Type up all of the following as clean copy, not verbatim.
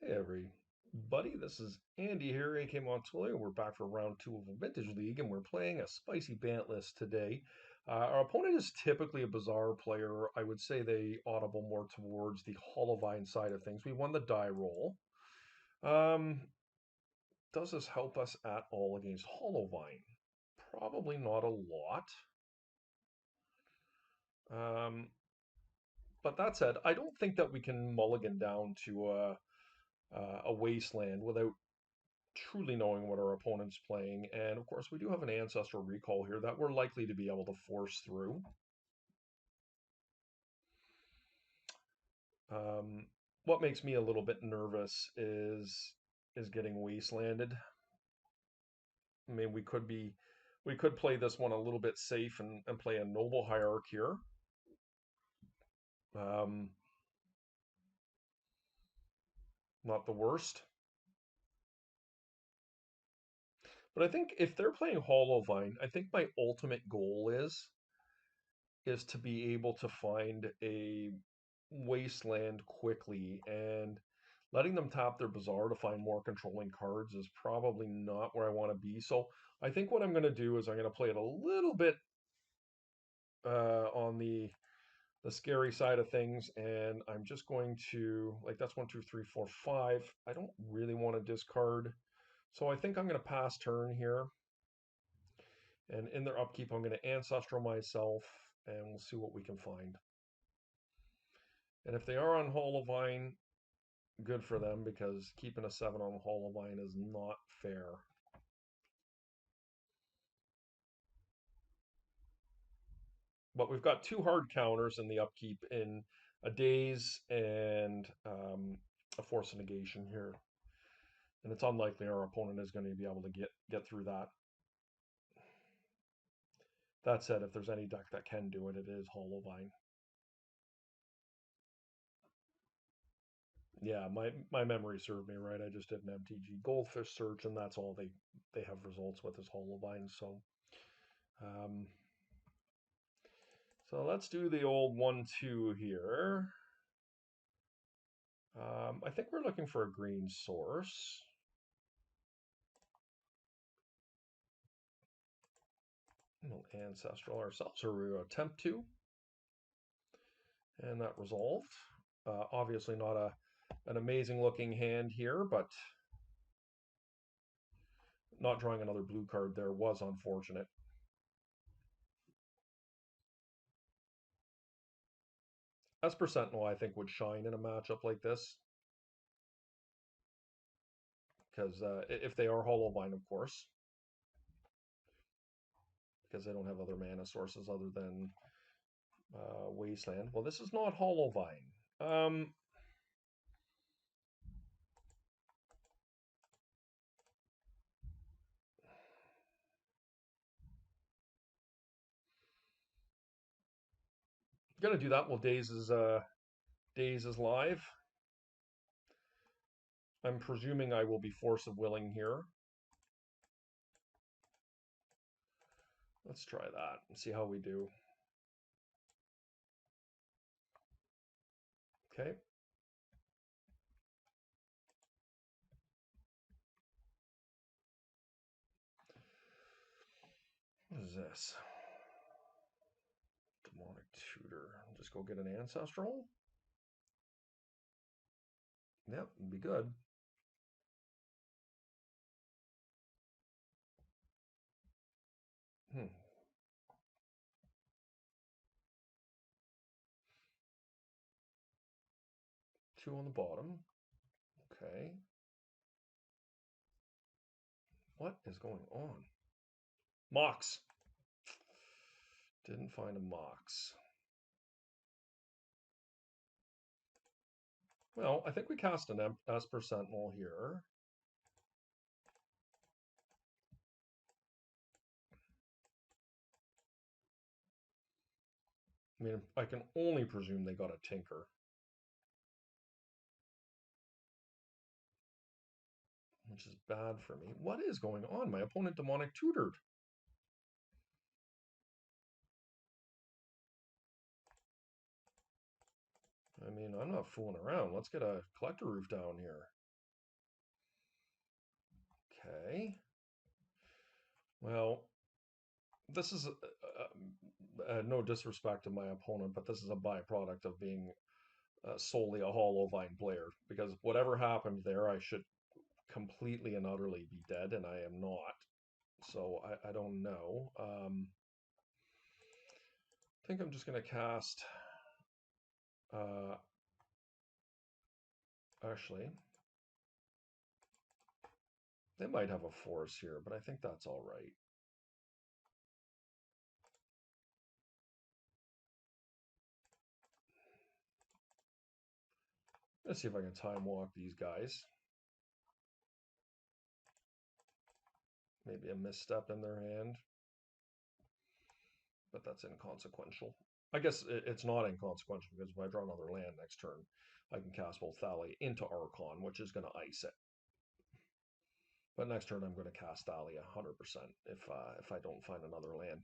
Hey everybody, this is Andy here, aka Montoya. We're back for round two of a Vintage League, and we're playing a spicy Bant list today. Our opponent is typically a bizarre player. I would say they audible more towards the Hollowvine side of things. We won the die roll. Um, does this help us at all against Hollowvine? Probably not a lot. Um, but that said, I don't think that we can mulligan down to a wasteland without truly knowing what our opponent's playing. And of course, we do have an ancestral recall here that we're likely to be able to force through. Um, what makes me a little bit nervous is getting wastelanded. I mean, we could play this one a little bit safe and play a noble hierarch here. Um, not the worst. But I think if they're playing Hollowvine, I think my ultimate goal is to be able to find a wasteland quickly, and letting them tap their bazaar to find more controlling cards is probably not where I want to be. So I think what I'm going to do is I'm going to play it a little bit on the scary side of things, and I'm just going to, like, that's 1, 2, 3, 4, 5. I don't really want to discard, so I think I'm going to pass turn here, and in their upkeep I'm going to ancestral myself, and we'll see what we can find. And if they are on Hollowvine, good for them, because keeping a 7 on Hollowvine is not fair. But we've got two hard counters in the upkeep in a daze and a force of negation here. And it's unlikely our opponent is going to be able to get through that. That said, if there's any deck that can do it, it is Hollowvine. Yeah, my memory served me right. I just did an MTG Goldfish search, and that's all they have results with is Hollowvine. Um, so let's do the old 1-2 here. I think we're looking for a green source. We'll ancestral ourselves, or we attempt to, and that resolved. Obviously not an amazing looking hand here, but not drawing another blue card there was unfortunate. Esper Sentinel, I think, would shine in a matchup like this, because if they are Hollowvine, of course, because they don't have other mana sources other than Wasteland. Well, this is not Hollowvine. Gonna do that while Daze is live. I'm presuming I will be force of willing here. Let's try that and see how we do. Okay. What is this? Demonic Tutor. Just go get an Ancestral? Yep, it'd be good. Hmm. Two on the bottom. Okay. What is going on? Mox. Didn't find a Mox. Well, I think we cast an Esper Sentinel here. I mean, I can only presume they got a Tinker. Which is bad for me. What is going on? My opponent Demonic Tutored. I mean, I'm not fooling around. Let's get a Collector Roof down here. Okay. Well, this is no disrespect to my opponent, but this is a byproduct of being solely a Hollow Vine player. Because whatever happened there, I should completely and utterly be dead, and I am not. So I don't know. I think I'm just going to cast. Uh, Actually, they might have a force here, but I think that's all right. Let's see if I can time walk these guys. Maybe a misstep in their hand, but that's inconsequential. I guess it's not inconsequential because if I draw another land next turn, I can cast both Thalia into Archon, which is going to ice it. But next turn I'm going to cast Thalia 100% if I don't find another land.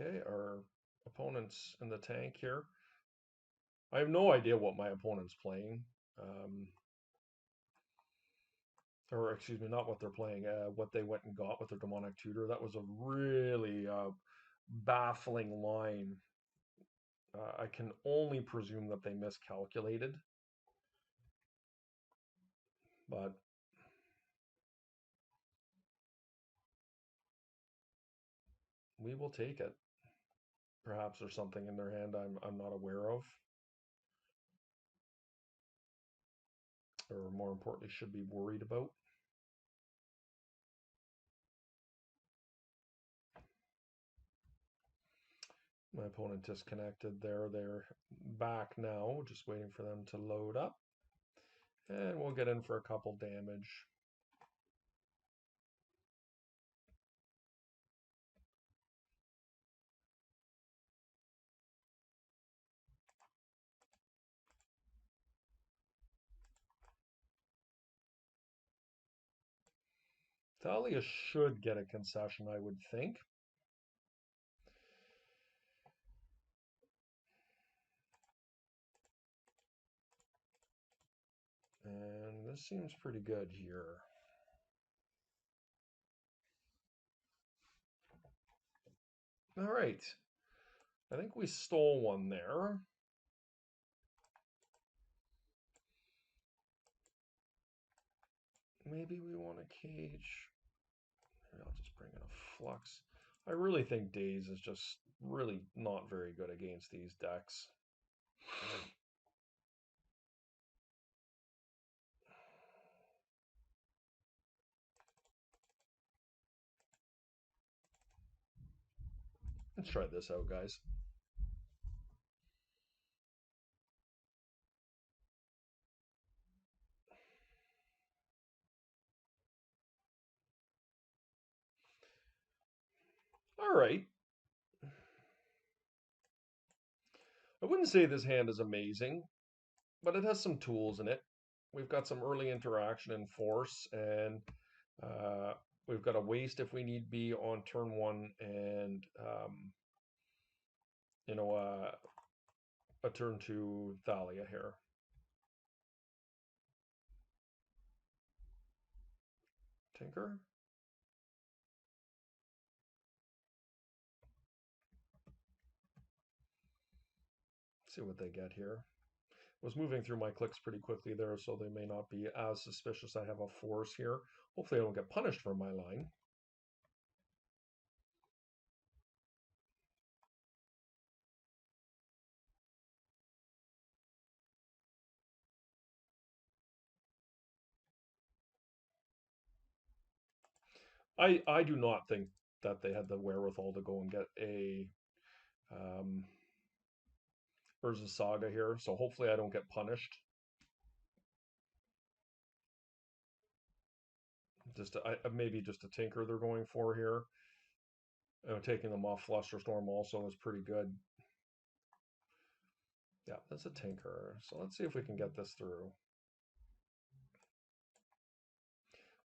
Okay, our opponent's in the tank here. I have no idea what my opponent's playing. Or excuse me, not what they're playing, what they went and got with their demonic tutor. That was a really baffling line. I can only presume that they miscalculated, but we will take it. Perhaps there's something in their hand I'm not aware of, or more importantly, should be worried about. My opponent disconnected there. They're back now, just waiting for them to load up. And we'll get in for a couple damage. Thalia should get a concession, I would think. And this seems pretty good here. All right. I think we stole one there. Maybe we want a cage. Maybe I'll just bring in a flux. I really think Daze is just really not very good against these decks. Let's try this out, guys. All right. I wouldn't say this hand is amazing, but it has some tools in it. We've got some early interaction and force, and uh, we've got a waste if we need be on turn one, and you know, a turn two Thalia here. Tinker. See what they get here. Was moving through my clicks pretty quickly there, so they may not be as suspicious. I have a force here. Hopefully I don't get punished for my line. I do not think that they had the wherewithal to go and get a um, Urza Saga here, so hopefully I don't get punished. Just maybe just a tinker they're going for here. Taking them off Flusterstorm also is pretty good. Yeah, that's a tinker. So let's see if we can get this through.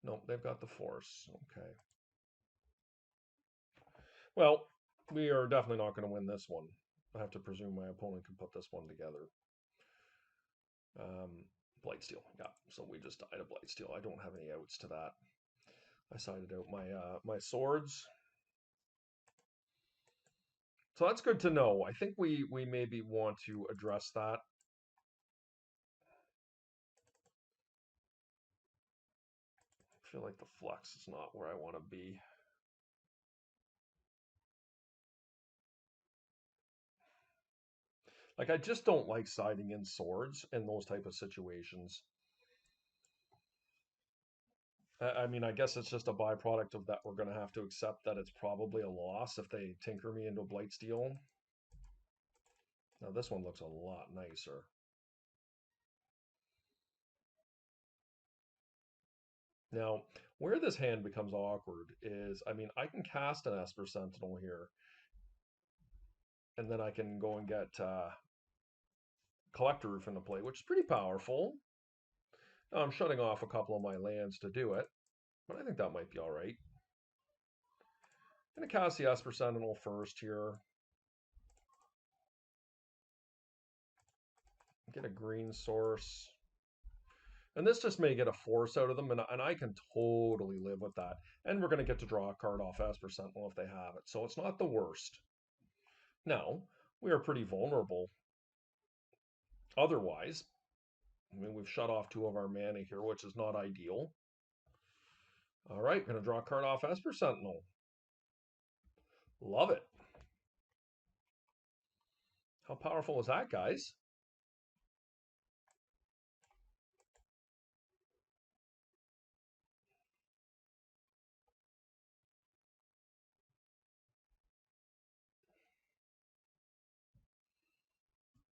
Nope, they've got the force. Okay. Well, we are definitely not going to win this one. I have to presume my opponent can put this one together. Blightsteel, yeah. So we just died a Blightsteel. I don't have any outs to that. I sided out my my swords. So that's good to know. I think we maybe want to address that. I feel like the flex is not where I want to be. Like, I just don't like siding in swords in those type of situations. I mean, I guess it's just a byproduct of that. We're going to have to accept that it's probably a loss if they tinker me into a Blightsteel. Now, this one looks a lot nicer. Now, where this hand becomes awkward is, I mean, I can cast an Esper Sentinel here, and then I can go and get Collector Roof into play, which is pretty powerful. Now, I'm shutting off a couple of my lands to do it, but I think that might be all right. I'm going to cast the Esper Sentinel first here. Get a green source. And this just may get a force out of them, and I can totally live with that. And we're going to get to draw a card off Esper Sentinel if they have it, so it's not the worst. Now, we are pretty vulnerable otherwise. I mean, we've shut off 2 of our mana here, which is not ideal. All right, going to draw a card off Esper Sentinel. Love it. How powerful is that, guys?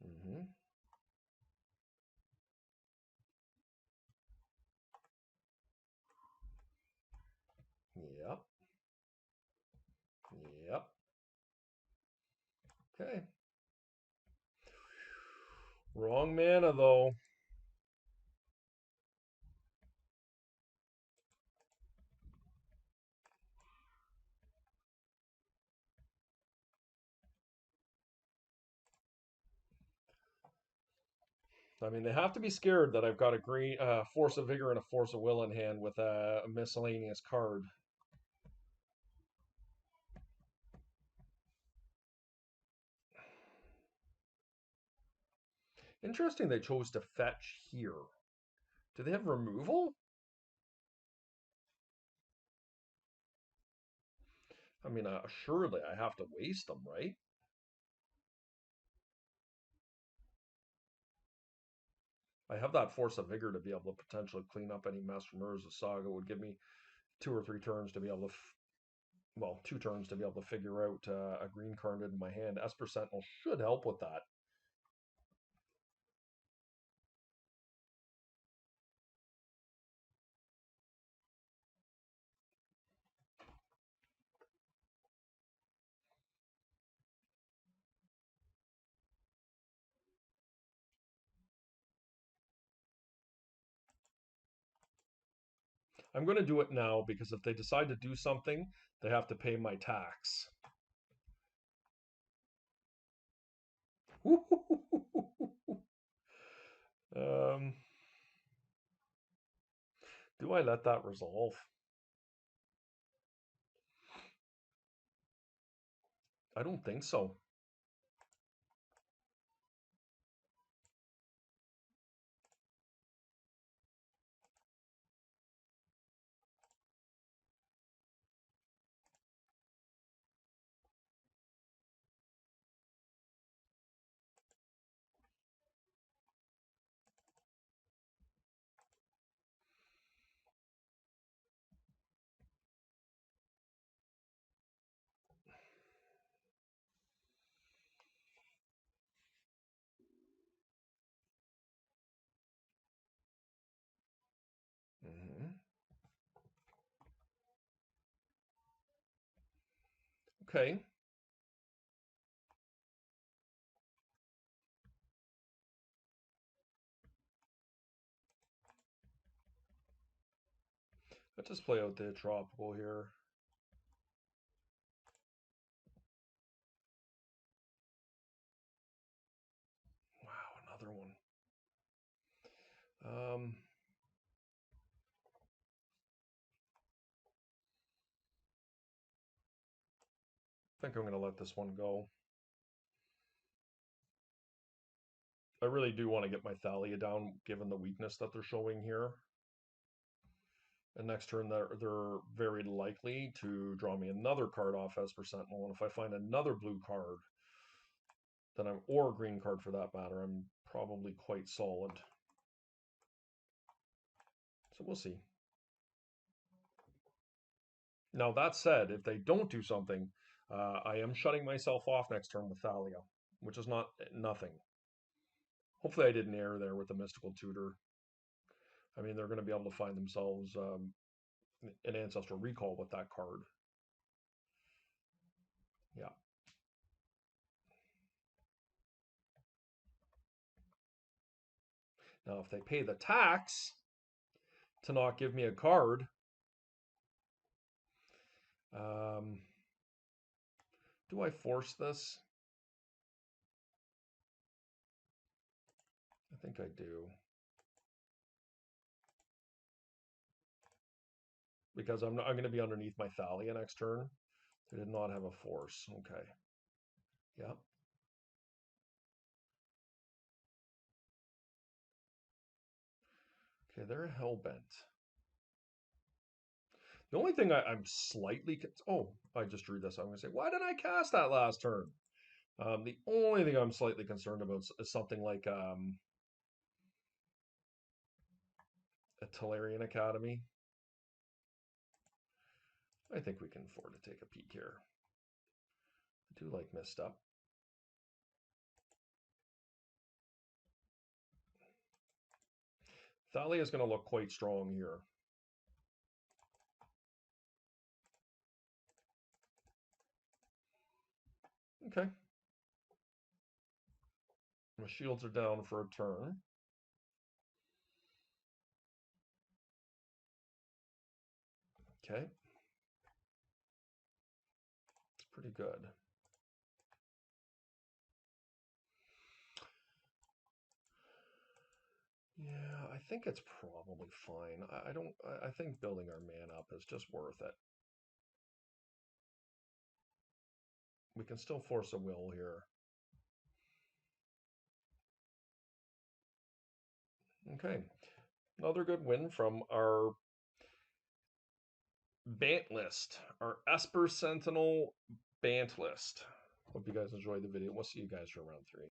Mm-hmm. Yep. Yep. Okay. Wrong mana, though. I mean, they have to be scared that I've got a green Force of Vigor and a Force of Will in hand with a miscellaneous card. Interesting they chose to fetch here. Do they have removal? I mean, surely I have to waste them, right? I have that Force of Vigor to be able to potentially clean up any mess from Urza's Saga. It would give me 2 or 3 turns to be able to, well, 2 turns to be able to figure out a green card in my hand. Esper Sentinel should help with that. I'm going to do it now because if they decide to do something, they have to pay my tax. um, do I let that resolve? I don't think so. Okay. Let's just play out the tropical here. Wow, another one. I think I'm going to let this one go. I really do want to get my Thalia down, given the weakness that they're showing here. And next turn, they're very likely to draw me another card off as per Sentinel. And if I find another blue card, then or a green card for that matter, I'm probably quite solid. So we'll see. Now, that said, if they don't do something, I am shutting myself off next turn with Thalia, which is not nothing. Hopefully I didn't err there with the Mystical Tutor. I mean, they're going to be able to find themselves an Ancestral Recall with that card. Yeah. Now, if they pay the tax to not give me a card, do I force this? I think I do. Because I'm going to be underneath my Thalia next turn. They did not have a force. Okay. Yep. Okay, they're hellbent. The only thing I'm slightly... Oh, I just drew this. I'm going to say, why did I cast that last turn? The only thing I'm slightly concerned about is something like a Tolarian Academy. I think we can afford to take a peek here. I do like Misstep. Thalia is going to look quite strong here. Okay. My shields are down for a turn. Okay. It's pretty good. Yeah, I think it's probably fine. I think building our man up is just worth it. We can still force a will here. Okay. Another good win from our Bant list, our Esper Sentinel Bant list. Hope you guys enjoyed the video. We'll see you guys for round 3.